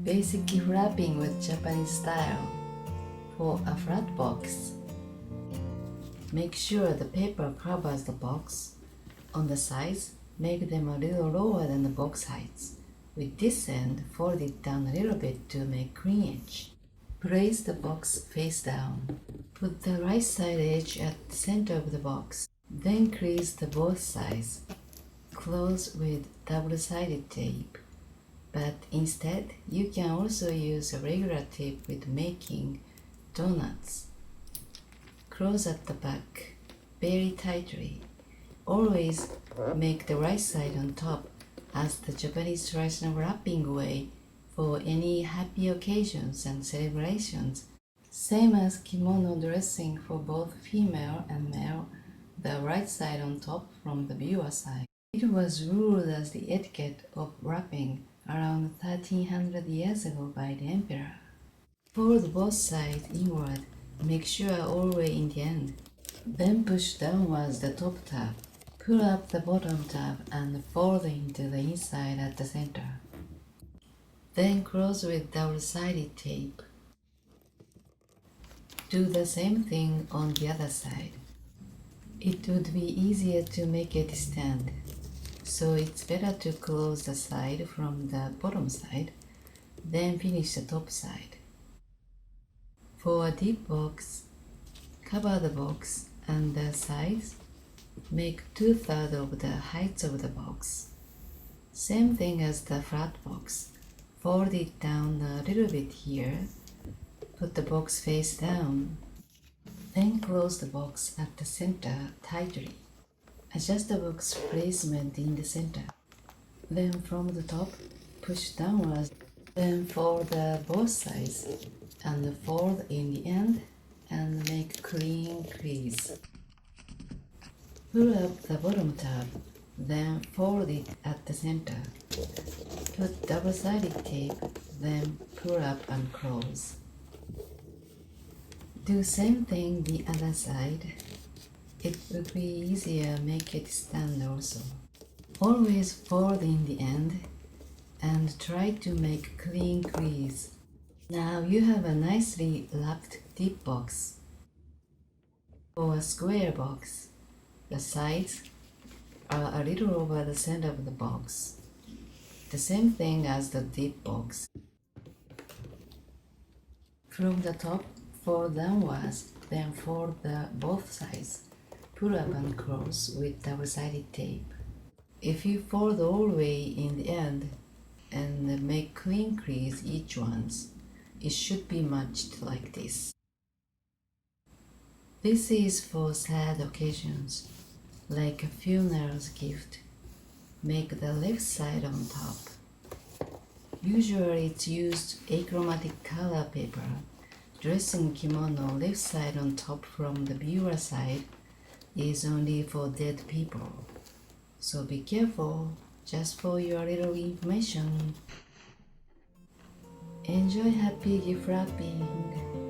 Basic gift wrapping with Japanese style. For a flat box, make sure the paper covers the box. On the sides, make them a little lower than the box heights. With this end, fold it down a little bit to make clean edge. Place the box face down. Put the right side edge at the center of the box. Then crease the both sides. Close with double-sided tape. But instead, you can also use a regular tape with making donuts. Close at the back very tightly. Always make the right side on top as the Japanese traditional wrapping way for any happy occasions and celebrations. Same as kimono dressing for both female and male, the right side on top from the viewer side. It was ruled as the etiquette of wrapping around 1300 years ago by the emperor. Fold both sides inward, make sure all the way in the end. Then push downwards the top tab. Pull up the bottom tab and fold into the inside at the center. Then close with double-sided tape. Do the same thing on the other side. It would be easier to make it stand, so it's better to close the side from the bottom side, then finish the top side. For a deep box, cover the box and the sides. Make 2/3 of the height of the box. Same thing as the flat box. Fold it down a little bit here. Put the box face down. Then close the box at the center tightly. Adjust the box placement in the center. Then from the top, push downwards. Then fold both sides and fold in the end and make clean crease. Pull up the bottom tab, then fold it at the center. Put double-sided tape, then pull up and close. Do same thing the other side. It would be easier make it stand also. Always fold in the end and try to make clean crease. Now you have a nicely wrapped deep box. For a square box, the sides are a little over the center of the box. The same thing as the deep box. From the top, fold downwards, then fold both sides. Pull up and close with double-sided tape. If you fold all the way in the end and make clean crease each ones, it should be matched like this. This is for sad occasions, like a funeral's gift. Make the left side on top. Usually it's used achromatic color paper. Dressing kimono left side on top from the viewer side is only for dead people. So be careful, just for your little information. Enjoy happy gift wrapping.